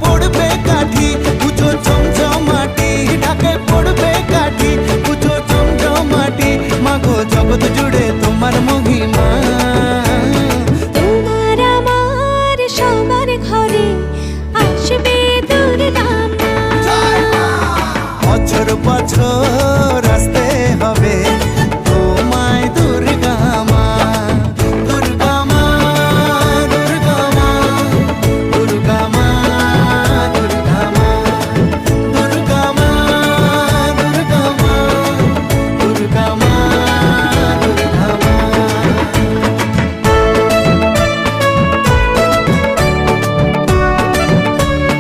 পড়বে কাঠি পুজো চমচমাটি, ঢাকায় পড়বে কাঠি পুজো চমচমাটি। মাগো জগৎ জুড়ে তোমার মহিমা, তোমার আমার সবার ঘরে আসবে দুর্গা মা। বছর বছর